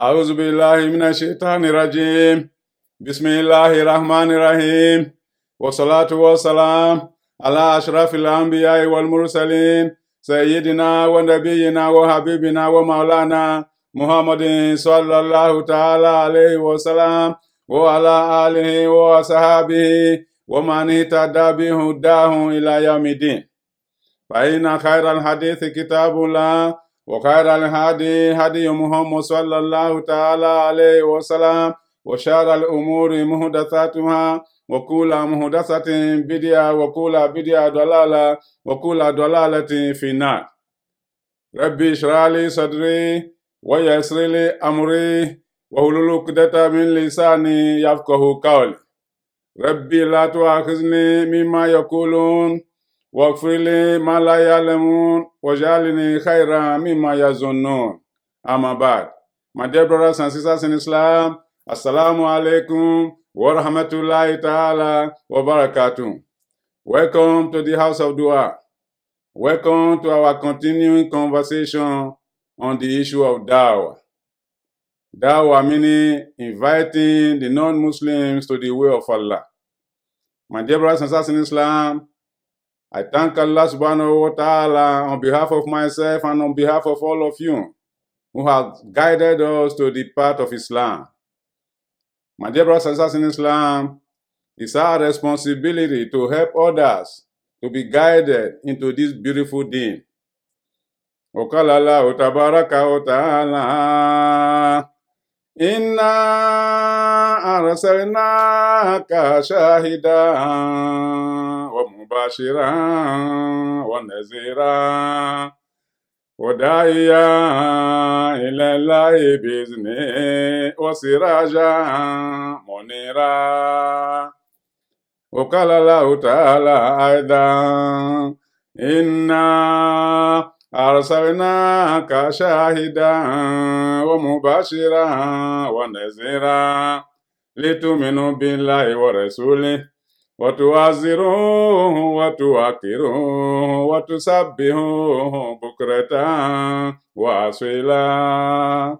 أعوذ بالله من الشيطان الرجيم. بسم الله الرحمن الرحيم. والصلاة والسلام على أشرف الأنبياء والمرسلين سيدنا ونبينا وحبيبنا ومولانا محمد صلى الله تعالى عليه وسلم وعلى آله وصحابه ومن اهتدى بهداه إلى يوم الدين. فإن خير الحديث كتاب الله وخير الهدي هدي محمد صلى الله تعالى عليه وسلم وشر الأمور محدثاتها وكل محدثة بدعة وكل بدعة ضلالة وكل ضلالة في النار. ربي اشرح لي صدري ويسر لي أمري واحلل عقدة من لساني يفقهوا قولي. ربي لا تؤاخذني مما يقولون واغفر لي ما لا يعلمون واجعلني خيرا مما يظنون. Amma ba'd. My dear brothers and sisters in Islam, Assalamu alaikum wa rahmatullahi ta'ala wa barakatuh. Welcome to the House of Dua. Welcome to our continuing conversation on the issue of Dawah. Dawah meaning inviting the non-Muslims to the way of Allah. My dear brothers and sisters in Islam, I thank Allah subhanahu wa ta'ala on behalf of myself and on behalf of all of you who have guided us to the path of Islam. My dear brothers and sisters in Islam, it's our responsibility to help others to be guided into this beautiful deen. Qala Allahu tabaraka wa ta'ala, Inna arsalnaka shahidan wa mubashiran wa nazira wa da'iyan ila Allahi bi'izni wa sirajan munira. Wa qala Allahu ta'ala aidan, Inna arsalnaka shahidan wa mubashiran wa nazira lituminu billahi wa rasulih wa tu'azziruhu wa tuwaqqiruhu wa tusabbihuhu bukratan wa asila.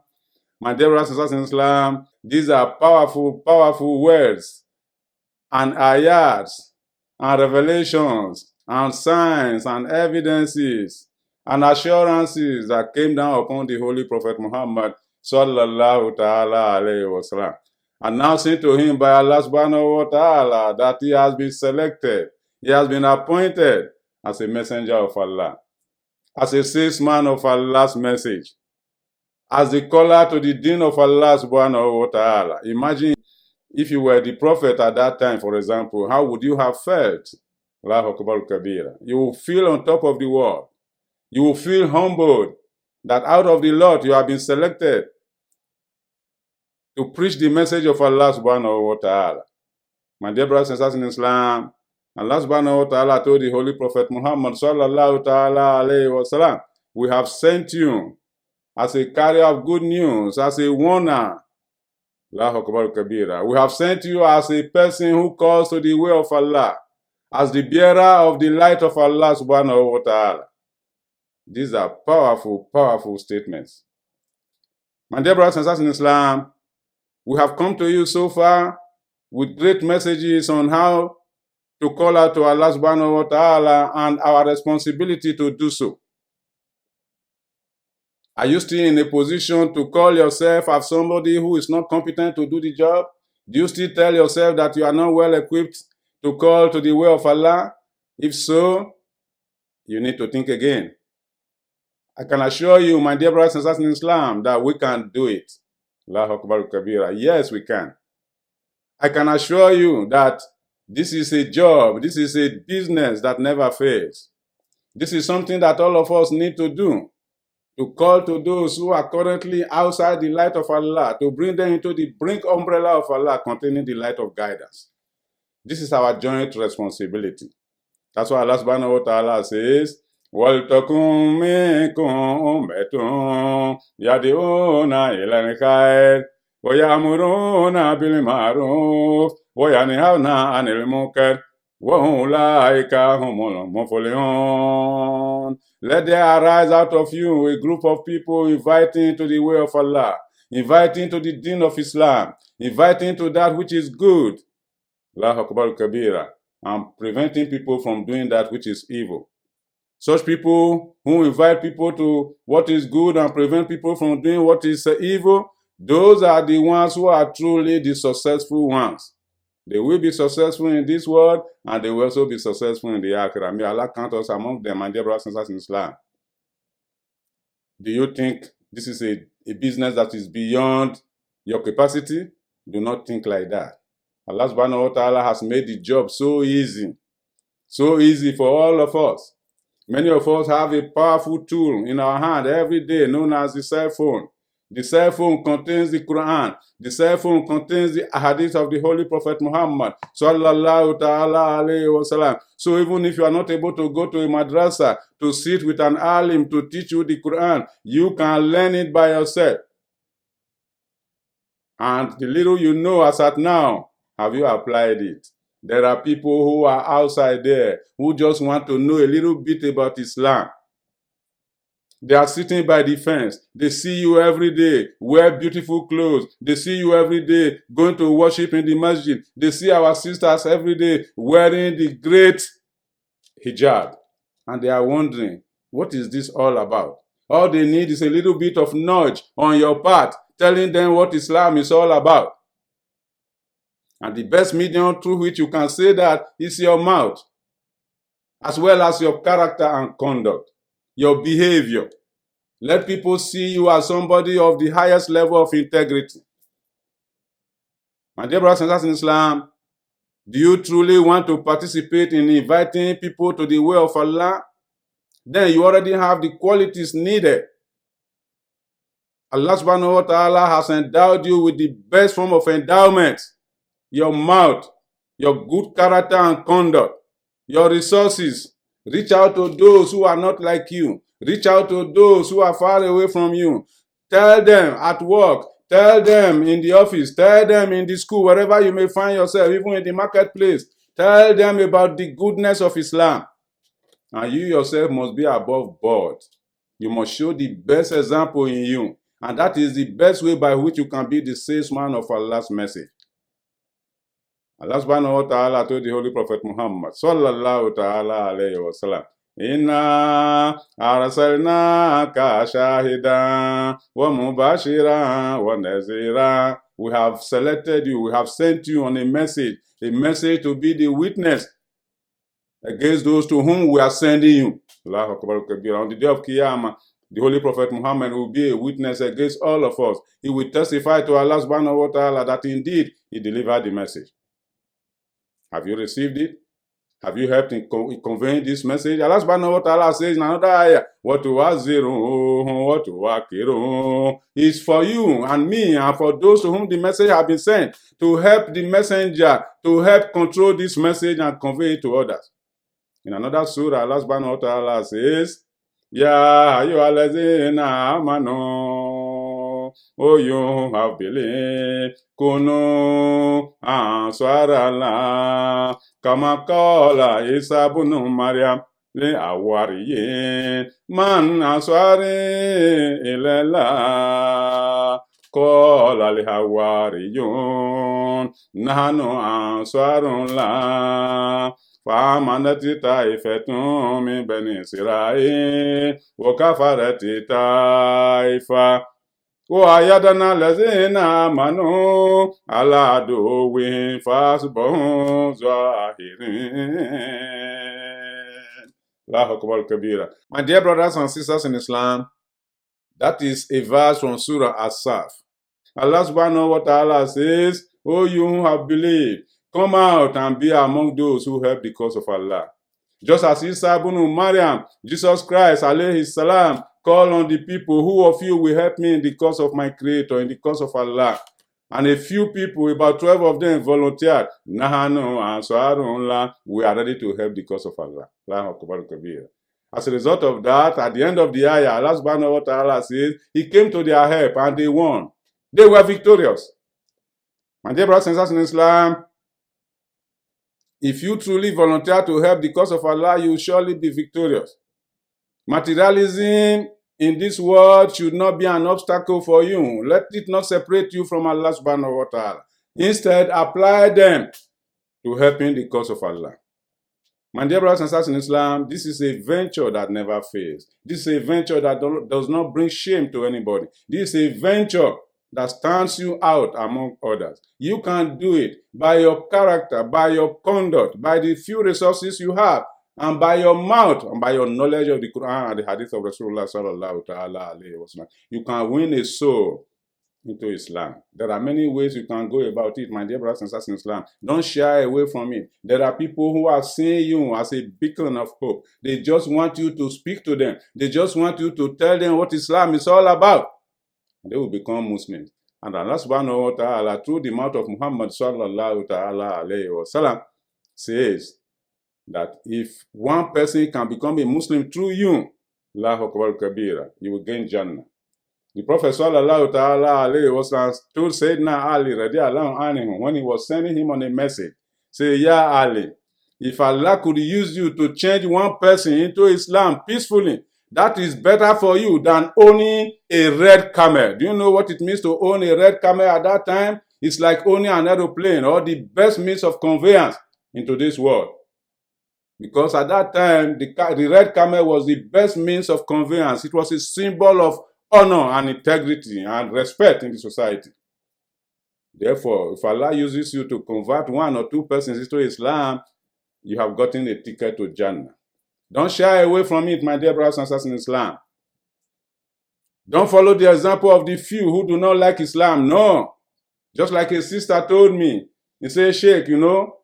My dear brothers and sisters in Islam, these are powerful words and ayats and revelations and signs and evidences and assurances that came down upon the Holy Prophet Muhammad sallallahu ta'ala alayhi wa sallam, announcing to him by Allah subhanahu wa ta'ala that he has been selected, he has been appointed as a messenger of Allah, as a salesman of Allah's message, as the caller to the deen of Allah subhanahu wa ta'ala. Imagine if you were the prophet at that time, for example, how would you have felt? Allahu Akbar Kabira. You will feel on top of the world. You will feel humbled that out of the lot you have been selected to preach the message of Allah subhanahu wa ta'ala. My dear brothers and sisters in Islam, Allah subhanahu wa ta'ala told the Holy Prophet Muhammad sallallahu ta'ala alayhi wa sallam, we have sent you as a carrier of good news, as a warner. Allahu Akbar Kabira. We have sent you as a person who calls to the way of Allah, as the bearer of the light of Allah subhanahu wa ta'ala. These are powerful statements. My dear brothers and sisters in Islam, we have come to you so far with great messages on how to call out to Allah subhanahu wa ta'ala and our responsibility to do so. Are you still in a position to call yourself as somebody who is not competent to do the job? Do you still tell yourself that you are not well equipped to call to the way of Allah? If so, you need to think again. I can assure you, my dear brothers and sisters in Islam, that we can do it. Allahu Akbar Kabira. Yes, we can. I can assure you that this is a job, this is a business that never fails. This is something that all of us need to do, to call to those who are currently outside the light of Allah, to bring them into the brink umbrella of Allah containing the light of guidance. This is our joint responsibility. That's why Allah subhanahu wa ta'ala says, وَلْتَكُمْ مِنْكُمْ أُمَّةٌ يَدْعُونَ إِلَى الْخَيْرِ وَيَأْمُرُونَ بِالْمَعْرُوفِ وَيَنْهَوْنَ عَنِ الْمُنكَرِ وَأُولَٰئِكَ هُمُ الْمُفْلِحُونَ. Let there arise out of you a group of people inviting to the way of Allah, inviting to the deen of Islam, inviting to that which is good, Allahu Akbar Kabira, and preventing people from doing that which is evil. Such people who invite people to what is good and prevent people from doing what is evil, those are the ones who are truly the successful ones. They will be successful in this world, and they will also be successful in the Akhirah. May Allah count us among them, my dear brothers and sisters in Islam. Do you think this is a business that is beyond your capacity? Do not think like that. Allah subhanahu wa ta'ala has made the job so easy for all of us. Many of us have a powerful tool in our hand every day known as the cell phone. The cell phone contains the Quran. The cell phone contains the hadith of the Holy Prophet Muhammad sallallahu ta'ala alayhi wa sallam. So even if you are not able to go to a madrasa to sit with an alim to teach you the Quran, you can learn it by yourself. And the little you know as at now, have you applied it? There are people who are outside there who just want to know a little bit about Islam. They are sitting by the fence. They see you every day, wear beautiful clothes. They see you every day going to worship in the masjid. They see our sisters every day wearing the great hijab. And they are wondering, what is this all about? All they need is a little bit of nudge on your part, telling them what Islam is all about. And the best medium through which you can say that is your mouth, as well as your character and conduct, your behavior. Let people see you as somebody of the highest level of integrity. My dear brothers and sisters in Islam, do you truly want to participate in inviting people to the way of Allah? Then you already have the qualities needed. Allah subhanahu wa ta'ala has endowed you with the best form of endowment. Your mouth, your good character and conduct, your resources. Reach out to those who are not like you. Reach out to those who are far away from you. Tell them at work. Tell them in the office. Tell them in the school, wherever you may find yourself, even in the marketplace. Tell them about the goodness of Islam. And you yourself must be above board. You must show the best example in you. And that is the best way by which you can be the salesman of Allah's message. Allah subhanahu wa ta'ala told the Holy Prophet Muhammad sallallahu ta'ala alayhi wa sallam, Inna arsalnaka shahidan wa mubashiran wa nazira. We have selected you, we have sent you on a message to be the witness against those to whom we are sending you. Allahu Akbar Kabir. On the day of Qiyamah, the Holy Prophet Muhammad will be a witness against all of us. He will testify to Allah subhanahu wa ta'ala that indeed he delivered the message. Have you received it? Have you helped in conveying this message? Allah subhanahu wa ta'ala says in another ayah, what is for you and me and for those to whom the message has been sent, to help the messenger, to help control this message and convey it to others. In another surah, Allah subhanahu wa ta'ala says, Ya ayyuhallazina amanu, oh, you have believed, Kunu ansarallah, kama qala Isa ibn Maryam li awariyin, man ansari ilallah, qala li hawariyun, nahnu ansarullah. فآمنت طائفة من بني إسرائيل وكفرت طائفة وأيدنا الذين آمنوا على عدوهم فأصبحوا ظاهرين. Allahu Akbar Kabira. My dear brothers and sisters in Islam, that is a verse from Surah As-Saf. Allah subhanahu wa ta'ala says, oh, you who have believed, come out and be among those who help the cause of Allah. Just as Isa ibn Maryam, Jesus Christ, alayhi salam, call on the people, who of you will help me in the cause of my Creator, in the cause of Allah? And a few people, about 12 of them, volunteered. Nahanu ansarullah, we are ready to help the cause of Allah. As a result of that, at the end of the ayah, Allah subhanahu wa ta'ala says, He came to their help and they won. They were victorious. My dear brothers and sisters in Islam, if you truly volunteer to help the cause of Allah, you will surely be victorious. Materialism in this world should not be an obstacle for you. Let it not separate you from Allah subhanahu wa ta'ala. Instead, apply them to helping the cause of Allah. My dear brothers and sisters in Islam, this is a venture that never fails. This is a venture that does not bring shame to anybody. This is a venture that stands you out among others. You can do it by your character, by your conduct, by the few resources you have, and by your mouth, and by your knowledge of the Quran and the Hadith of Rasulullah sallallahu ta'ala alayhi wa sallam. You can win a soul into Islam. There are many ways you can go about it, my dear brothers and sisters in Islam. Don't shy away from it. There are people who are seeing you as a beacon of hope. They just want you to speak to them. They just want you to tell them what Islam is all about. They will become Muslims. And Allah subhanahu wa ta'ala, through the mouth of Muhammad sallallahu ta'ala alayhi wa sallam, says that if one person can become a Muslim through you, Allahu Akbar Kabira, you will gain Jannah. The Prophet sallallahu ta'ala alayhi wa sallam told Sayyidina Ali radiallahu anhu when he was sending him on a message, say, Ya Ali, if Allah could use you to change one person into Islam peacefully, that is better for you than owning a red camel. Do you know what it means to own a red camel at that time? It's like owning an aeroplane or the best means of conveyance into this world. Because at that time, the red camel was the best means of conveyance. It was a symbol of honor and integrity and respect in the society. Therefore, if Allah uses you to convert one or two persons into Islam, you have gotten a ticket to Jannah. Don't shy away from it, my dear brothers and sisters in Islam. Don't follow the example of the few who do not like Islam. No. Just like a sister told me, he said, Sheikh, you know,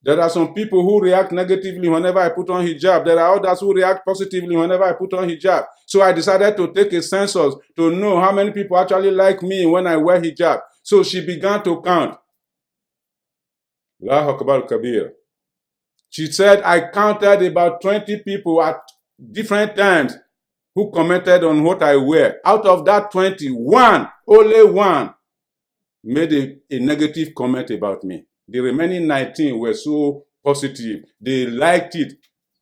there are some people who react negatively whenever I put on hijab. There are others who react positively whenever I put on hijab. So I decided to take a census to know how many people actually like me when I wear hijab. So she began to count. Allahu Akbar Kabir. She said, I counted about 20 people at different times who commented on what I wear. Out of that 20, only one, made a negative comment about me. The remaining 19 were so positive. They liked it,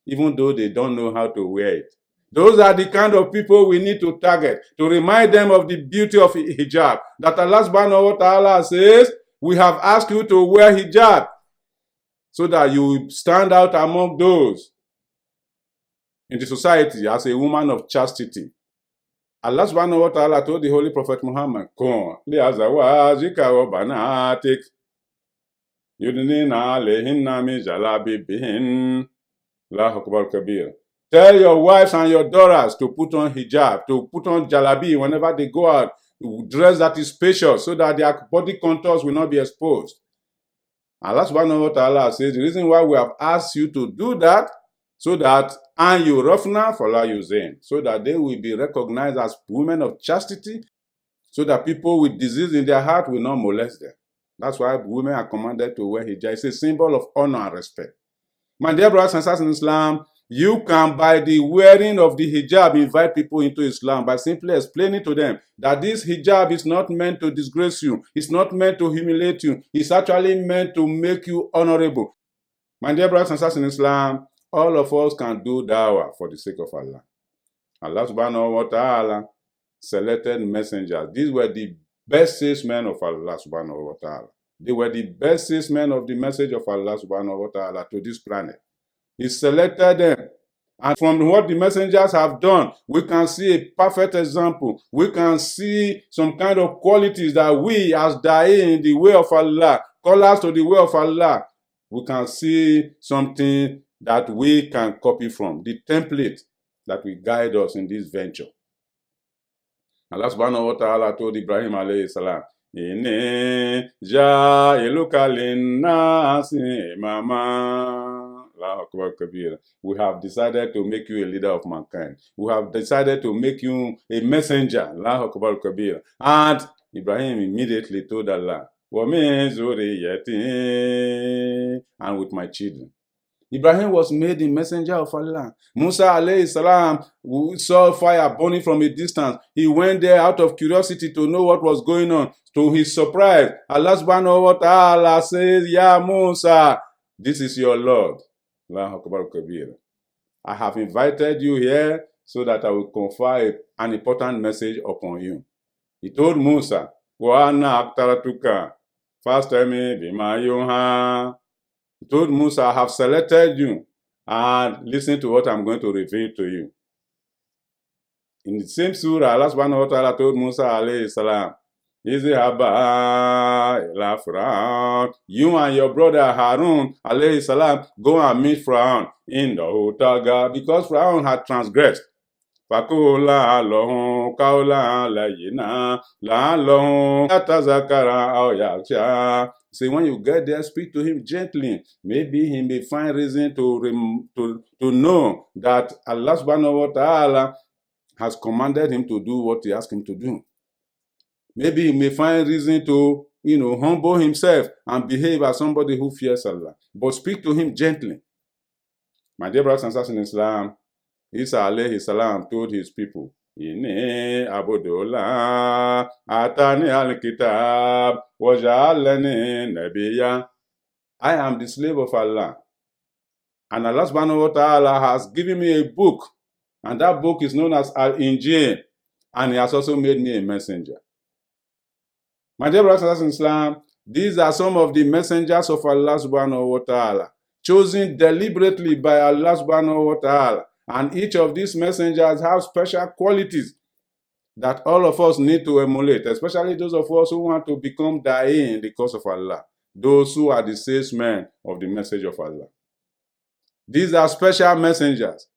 even though they don't know how to wear it. Those are the kind of people we need to target, to remind them of the beauty of hijab. That Allah subhanahu wa ta'ala says, we have asked you to wear hijab so that you will stand out among those in the society as a woman of chastity. Allah subhanahu wa ta'ala told the Holy Prophet Muhammad, tell your wives and your daughters to put on hijab, to put on jalabi whenever they go out, dress that is spacious so that their body contours will not be exposed. Allah subhanahu wa ta'ala says the reason why we have asked you to do that, so that and you rafna fala yuzain, so that they will be recognized as women of chastity, so that people with disease in their heart will not molest them. That's why women are commanded to wear hijab. It's a symbol of honor and respect. My dear brothers and sisters in Islam, you can, by the wearing of the hijab, invite people into Islam by simply explaining to them that this hijab is not meant to disgrace you. It's not meant to humiliate you. It's actually meant to make you honorable. My dear brothers and sisters in Islam, all of us can do dawah for the sake of Allah. Allah subhanahu wa ta'ala selected messengers. These were the best salesmen of Allah subhanahu wa ta'ala. They were the best salesmen of the message of Allah subhanahu wa ta'ala to this planet. He selected them. And from what the messengers have done, we can see a perfect example. We can see some kind of qualities that we, as da'i in the way of Allah, callers to the way of Allah, we can see something that we can copy from, the template that will guide us in this venture. Allah subhanahu wa ta'ala told Ibrahim alayhi salam, Inni ja'iluka linnasi imama. We have decided to make you a leader of mankind. We have decided to make you a messenger. And Ibrahim immediately told Allah, and with my children. Ibrahim was made the messenger of Allah. Musa alayhi salam saw fire burning from a distance. He went there out of curiosity to know what was going on. To his surprise, Allah subhanahu wa ta'ala says, Ya Musa, this is your Lord. I have invited you here so that I will confer an important message upon you. He told Musa, Wa ana aktaratuka, fastami bima yuha. He told Musa, I have selected you, and listen to what I'm going to reveal to you. In the same surah, Allah subhanahu wa ta'ala told Musa alayhi salam, you and your brother Harun alayhi salam go and meet Pharaoh in the Hutaga, because Pharaoh had transgressed. Say when you get there, speak to him gently. Maybe he may find reason to know that Allah subhanahu wa ta'ala has commanded him to do what he asked him to do. Maybe he may find reason to, humble himself and behave as somebody who fears Allah. But speak to him gently. My dear brothers and sisters in Islam, Isa alayhi salam told his people, Inni abudullah atani al-kitab wa ja'alani nabiyya. I am the slave of Allah. And Allah subhanahu wa ta'ala has given me a book. And that book is known as Al-Injil. And he has also made me a messenger. My dear brothers and sisters in Islam, these are some of the messengers of Allah subhanahu wa ta'ala, chosen deliberately by Allah subhanahu wa ta'ala. And each of these messengers have special qualities that all of us need to emulate, especially those of us who want to become da'i in the cause of Allah, those who are the salesmen of the message of Allah. These are special messengers.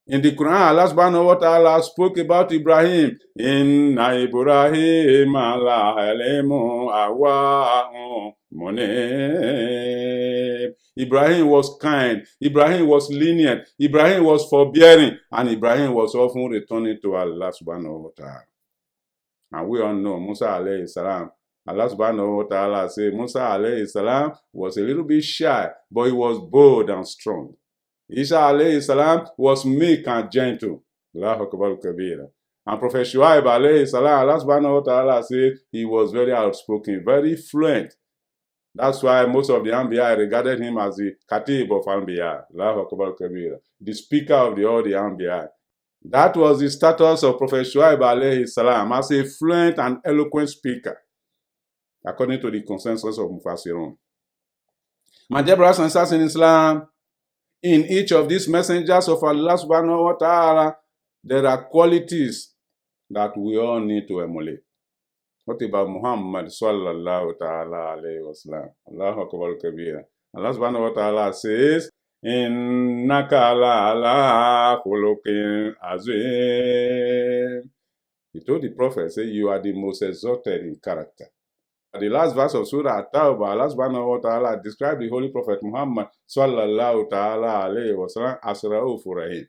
In the Quran, Allah subhanahu wa ta'ala spoke about Ibrahim. Inna Ibrahim ala halimu awa'u munib. Ibrahim was kind. Ibrahim was lenient. Ibrahim was forbearing. And Ibrahim was often returning to Allah subhanahu wa ta'ala. And we all know Musa alayhi salam. Allah subhanahu wa ta'ala said Musa alayhi salam was a little bit shy, but he was bold and strong. Isa alayhi salam was meek and gentle. Allahu Akbar kabira. And Prophet Shuaib alayhi salam, Allah subhanahu wa ta'ala said he was very outspoken, very fluent. That's why most of the Anbiya regarded him as the Khatib of Anbiya. Allahu Akbar kabira. The speaker of all the Anbiya. That was the status of Prophet Shuaib alayhi salam as a fluent and eloquent speaker, according to the consensus of Mufassirun. My dear brothers and sisters in Islam, in each of these messengers of Allah subhanahu wa ta'ala, there are qualities that we all need to emulate. What about Muhammad sallallahu ta'ala alayhi wa sallam? Allahu Akbar kabira. Allah subhanahu wa ta'ala says, Innaka ala khuluqin azim. He told the prophet, say, you are the most exalted in character. The last verse of Surah At-Tawbah, Allah subhanahu wa ta'ala described the Holy Prophet Muhammad sallallahu ta'ala alayhi wa sallam as Ra'ufur Rahim.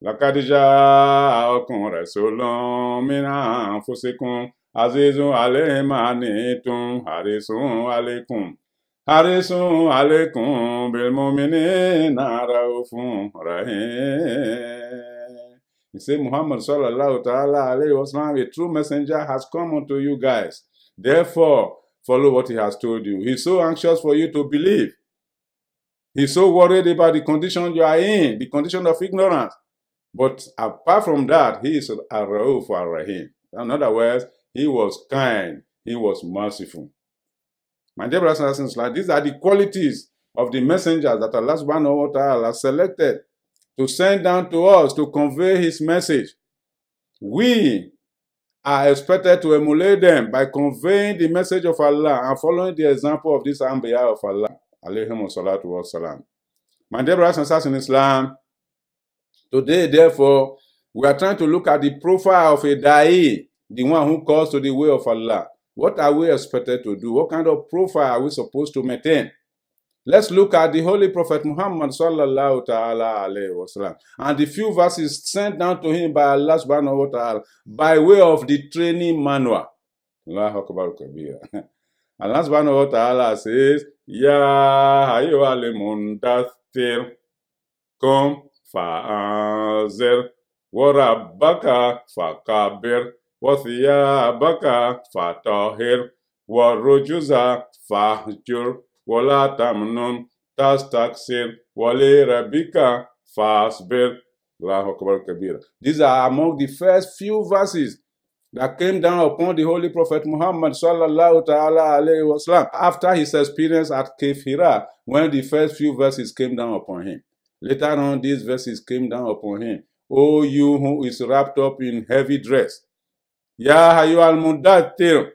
Laqad ja'akum rasulun min anfusikum azizun alayhi ma anittum harisun alaykum bil mu'minina ra'ufun rahim. He said, Muhammad sallallahu ta'ala alayhi wa sallam, a true messenger has come unto you guys. Therefore, follow what he has told you. He's so anxious for you to believe. He's so worried about the condition you are in, the condition of ignorance. But apart from that, he is Ar-Ra'uf Ar-Rahim. In other words, he was kind. He was merciful. My dear brothers and sisters, these are the qualities of the messengers that Allah subhanahu wa ta'ala selected to send down to us to convey his message. We are expected to emulate them by conveying the message of Allah and following the example of this Anbiya of Allah. Alayhimu salatu wa salam. My dear brothers and sisters in Islam, today, therefore, we are trying to look at the profile of a da'i, the one who calls to the way of Allah. What are we expected to do? What kind of profile are we supposed to maintain? Let's look at the Holy Prophet Muhammad sallallahu ta'ala alayhi wa sallam and the few verses sent down to him by Allah subhanahu wa ta'ala by way of the training manual. Allahu Akbar kabira. Allah subhanahu wa ta'ala says, Ya ayyuhal mundaththir qum fa'anzir wa rabbaka fakabir wa thiyabaka fatahhir wa rujuza fahjur wala tamnun tastaksir wali rabbika fasbir Allahu Akbar Kabira. These are among the first few verses that came down upon the Holy Prophet Muhammad sallallahu ta'ala alayhi wasallam after his experience at Cave Hira, when the first few verses came down upon him. Later on, these verses came down upon him. O you who is wrapped up in heavy dress. Ya Hayyuhal Mudaththir.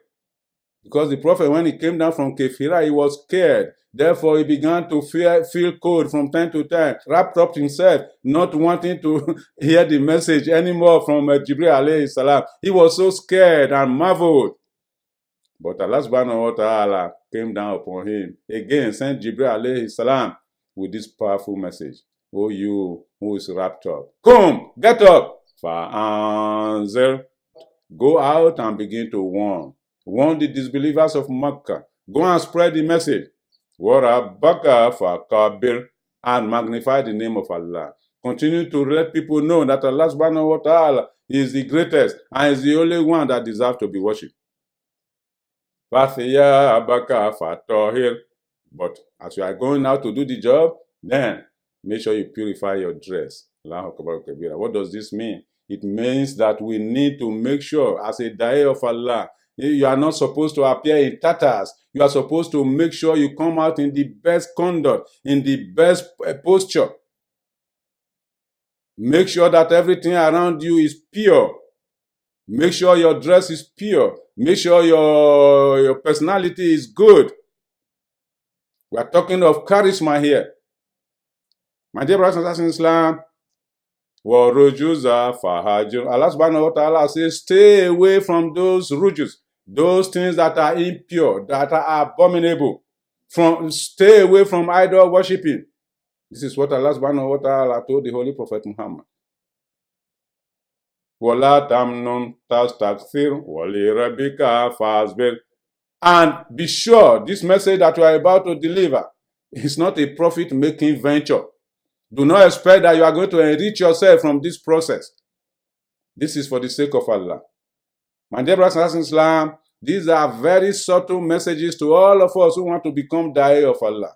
Because the Prophet, when he came down from Cave Hira, he was scared. Therefore, he began to feel cold from time to time, wrapped up himself, not wanting to hear the message anymore from Jibril alayhi salam. He was so scared and marveled. But Allah subhanahu wa ta'ala came down upon him. Again, sent Jibril alayhi salam with this powerful message. O you who is wrapped up. Come, get up. Fa'anzir. Go out and begin to warn. Warn the disbelievers of Makkah. Go and spread the message. Warabbaka fakabir, and magnify the name of Allah. Continue to let people know that Allah subhanahu wa ta'ala is the greatest and is the only one that deserves to be worshipped. Fathiyabaka fatohir. But as you are going out to do the job, then make sure you purify your dress. Allahu Akbar Kabira. What does this mean? It means that we need to make sure, as a da'i of Allah, you are not supposed to appear in tatters. You are supposed to make sure you come out in the best conduct, in the best posture. Make sure that everything around you is pure. Make sure your dress is pure. Make sure your personality is good. We are talking of charisma here. My dear brothers and sisters in Islam, Allah subhanahu wa ta'ala says, stay away from those rujus, those things that are impure, that are abominable. Stay away from idol worshipping. This is what Allah subhanahu wa ta'ala told the Holy Prophet Muhammad. وَلَا تَمْنُنْ تَسْتَكْثِرْ وَلِرَبِّكَ فَاسْبِرْ. And be sure this message that you are about to deliver is not a profit-making venture. Do not expect that you are going to enrich yourself from this process. This is for the sake of Allah. My dear brothers and sisters in Islam, these are very subtle messages to all of us who want to become da'i of Allah.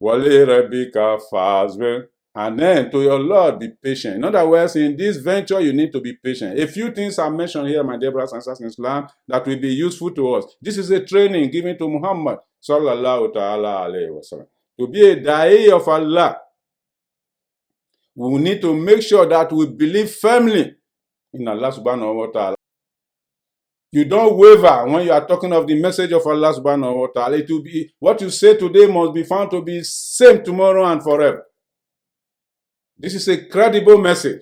وَلِرَبِّكَ فَاسْبِرْ. And then to your Lord, be patient. In other words, in this venture, you need to be patient. A few things are mentioned here, my dear brothers and sisters in Islam, that will be useful to us. This is a training given to Muhammad sallallahu ta'ala alayhi wa sallam. To be a da'i of Allah, we need to make sure that we believe firmly in Allah subhanahu wa ta'ala. You don't waver when you are talking of the message of Allah subhanahu wa ta'ala. It will be, what you say today must be found to be same tomorrow and forever. This is a credible message.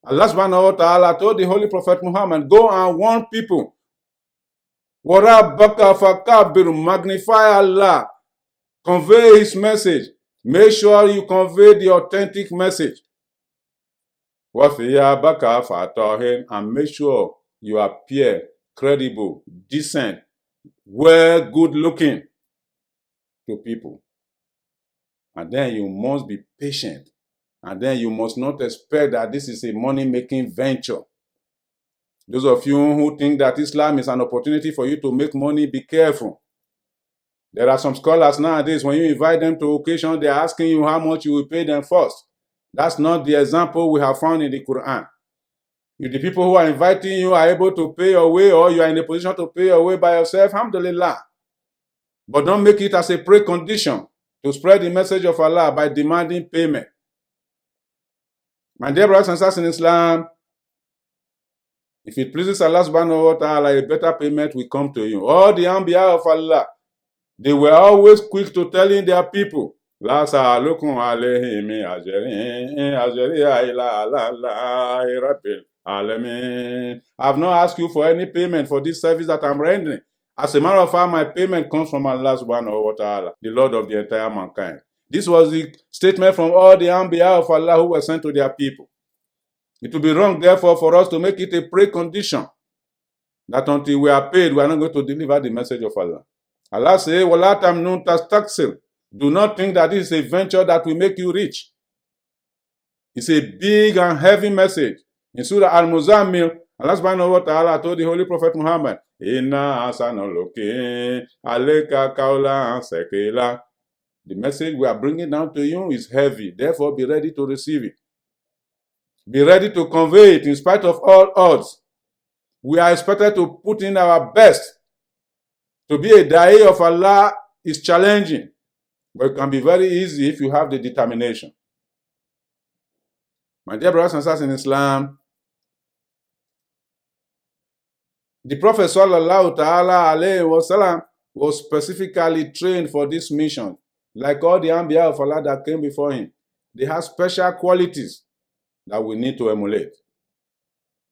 Allah subhanahu wa ta'ala told the Holy Prophet Muhammad, go and warn people. Warabbaka fakabir, magnify Allah. Convey his message. Make sure you convey the authentic message. Wathiyabaka fatohin, and make sure you appear credible, decent, well, good looking to people. And then you must be patient. And then you must not expect that this is a money-making venture. Those of you who think that Islam is an opportunity for you to make money, be careful. There are some scholars nowadays, when you invite them to occasion, they're asking you how much you will pay them first. That's not the example we have found in the Quran. If the people who are inviting you are able to pay your way, or you are in a position to pay your way by yourself, alhamdulillah. But don't make it as a precondition to spread the message of Allah by demanding payment. My dear brothers and sisters in Islam, if it pleases Allah subhanahu wa ta'ala, a better payment will come to you. All the Anbiya of Allah, they were always quick to telling their people, La sa'alukum alayhi min ajrin, ajriya ila Allahi rabbil alamin. I have not asked you for any payment for this service that I'm rendering. As a matter of fact, my payment comes from Allah subhanahu wa ta'ala, the Lord of the entire mankind. This was the statement from all the Anbiya of Allah who were sent to their people. It will be wrong, therefore, for us to make it a precondition that until we are paid, we are not going to deliver the message of Allah. Allah says, وَلَا تَمْنُنْ تَسْتَكْثِرْ. Do not think that this is a venture that will make you rich. It's a big and heavy message. In Surah Al-Muzammil, Allah subhanahu wa ta'ala told the Holy Prophet Muhammad, Inna asanoloke, aleka kaula sekela. The message we are bringing down to you is heavy. Therefore, be ready to receive it. Be ready to convey it in spite of all odds. We are expected to put in our best. To be a da'i of Allah is challenging, but it can be very easy if you have the determination. My dear brothers and sisters in Islam, the Prophet sallallahu ta'ala alayhi wasallam was specifically trained for this mission. Like all the Anbiya of Allah that came before him, they have special qualities that we need to emulate.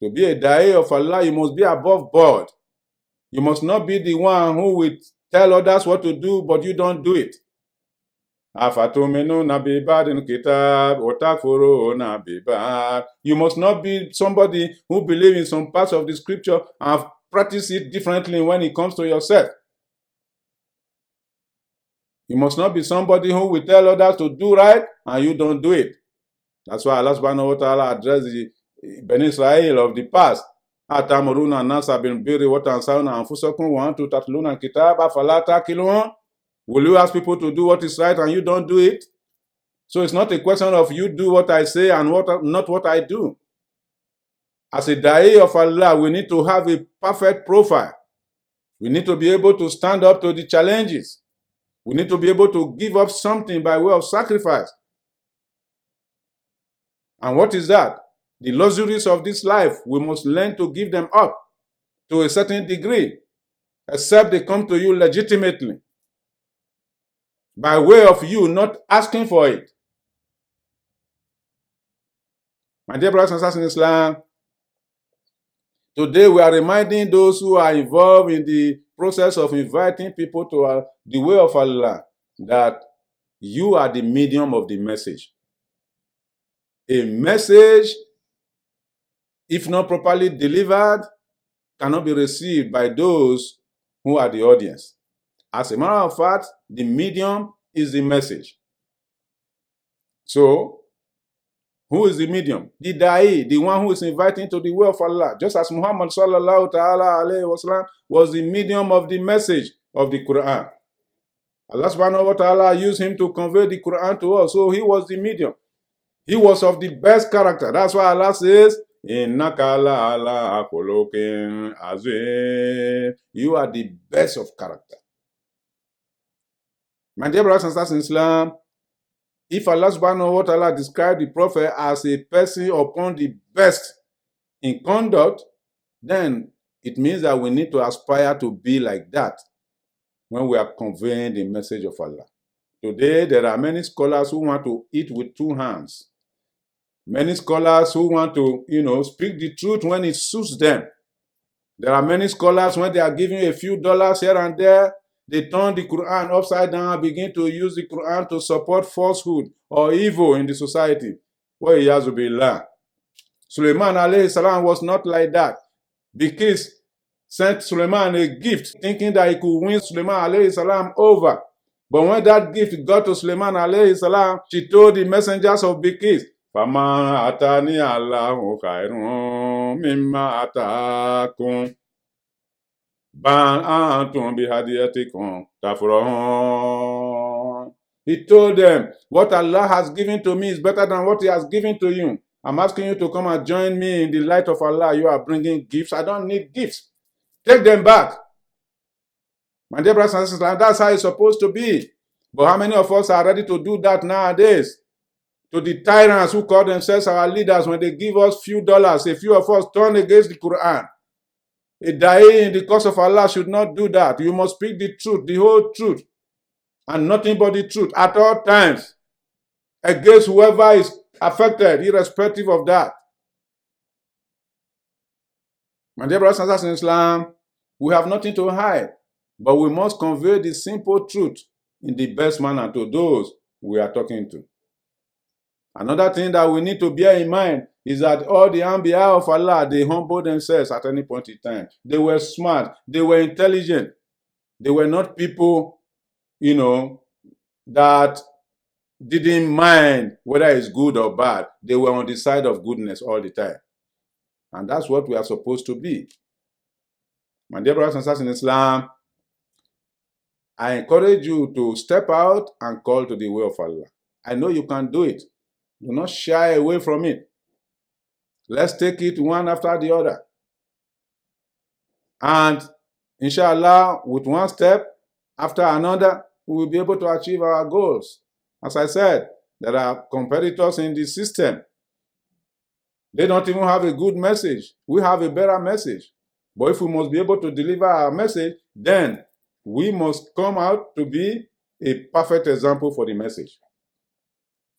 To be a da'i of Allah, you must be above board. You must not be the one who will tell others what to do, but you don't do it. You must not be somebody who believes in some parts of the scripture and practice it differently when it comes to yourself. You must not be somebody who will tell others to do right and you don't do it. That's why Allah subhanahu wa ta'ala addressed the Bani Israel of the past. Will you ask people to do what is right and you don't do it? So it's not a question of you do what I say and not what I do. As a da'i of Allah, we need to have a perfect profile. We need to be able to stand up to the challenges. We need to be able to give up something by way of sacrifice. And what is that? The luxuries of this life, we must learn to give them up to a certain degree, except they come to you legitimately, by way of you not asking for it. My dear brothers and sisters in Islam, today we are reminding those who are involved in the process of inviting people to the way of Allah that you are the medium of the message. A message, if not properly delivered, cannot be received by those who are the audience. As a matter of fact, the medium is the message. So, who is the medium? The da'i, the one who is inviting to the way of Allah. Just as Muhammad sallallahu ta'ala alayhi wa sallam was the medium of the message of the Quran. Allah subhanahu wa ta'ala used him to convey the Quran to us. So he was the medium. He was of the best character. That's why Allah says, Innaka ala khuluqin azim. You are the best of character. My dear brothers and sisters in Islam, if Allah subhanahu wa ta'ala described the Prophet as a person upon the best in conduct, then it means that we need to aspire to be like that when we are conveying the message of Allah. Today, there are many scholars who want to eat with two hands. Many scholars who want to, speak the truth when it suits them. There are many scholars, when they are giving a few dollars here and there, they turn the Quran upside down and begin to use the Quran to support falsehood or evil in the society. Sulaiman alayhi salam was not like that. Bilqis sent Sulaiman a gift, thinking that he could win Sulaiman alayhi salam over. But when that gift got to Sulaiman alayhi salam, she told the messengers of Bilqis, Fama atani Allahu khairun mimma atakum. He told them, what Allah has given to me is better than what He has given to you. I'm asking you to come and join me in the light of Allah. You are bringing gifts. I don't need gifts. Take them back. My dear brothers and sisters, that's how it's supposed to be. But how many of us are ready to do that nowadays? To the tyrants who call themselves our leaders, when they give us few dollars, a few of us turn against the Quran. A da'i in the cause of Allah should not do that. You must speak the truth, the whole truth, and nothing but the truth at all times, against whoever is affected, irrespective of that. My dear brothers and sisters in Islam, we have nothing to hide, but we must convey the simple truth in the best manner to those we are talking to. Another thing that we need to bear in mind is that all the Anbiya of Allah, they humbled themselves at any point in time. They were smart. They were intelligent. They were not people, that didn't mind whether it's good or bad. They were on the side of goodness all the time. And that's what we are supposed to be. My dear brothers and sisters in Islam, I encourage you to step out and call to the way of Allah. I know you can do it. Do not shy away from it. Let's take it one after the other. And inshallah, with one step after another, we will be able to achieve our goals. As I said, there are competitors in the system. They don't even have a good message. We have a better message. But if we must be able to deliver our message, then we must come out to be a perfect example for the message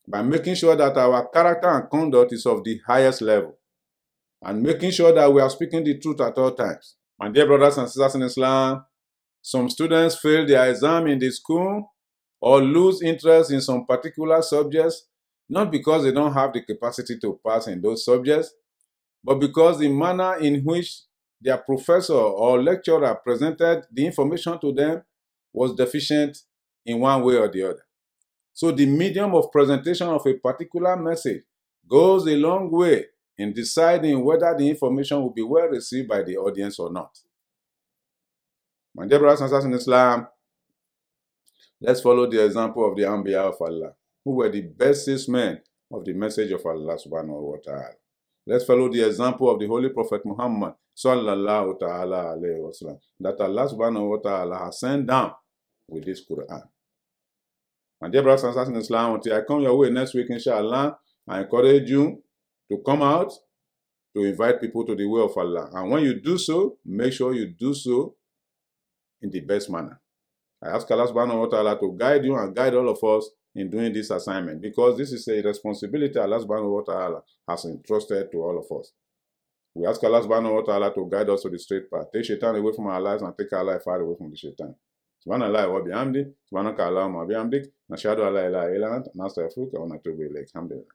by making sure that our character and conduct is of the highest level and making sure that we are speaking the truth at all times. My dear brothers and sisters in Islam, some students fail their exam in the school or lose interest in some particular subjects, not because they don't have the capacity to pass in those subjects, but because the manner in which their professor or lecturer presented the information to them was deficient in one way or the other. So the medium of presentation of a particular message goes a long way in deciding whether the information will be well received by the audience or not. My dear brothers and sisters in Islam, let's follow the example of the Anbiya of Allah, who were the best salesmen of the message of Allah subhanahu wa ta'ala. Let's follow the example of the Holy Prophet Muhammad sallallahu ta'ala alayhi wa sallam, that Allah subhanahu wa ta'ala has sent down with this Quran. My dear brothers and sisters in Islam, until I come your way next week, inshallah, I encourage you to come out to invite people to the way of Allah. And when you do so, make sure you do so in the best manner. I ask Allah subhanahu wa ta'ala to guide you and guide all of us in doing this assignment, because this is a responsibility Allah subhanahu wa ta'ala has entrusted to all of us. We ask Allah subhanahu wa ta'ala to guide us to the straight path. Take shaitan away from our lives and take our life far away from the shaitan. Subhanallah wa bihamdi, subhanaka Allahumma bihamdik, nashhadu an la ilaha illa anta, nastaghfiruka wa natubu ilayk. Alhamdulillah.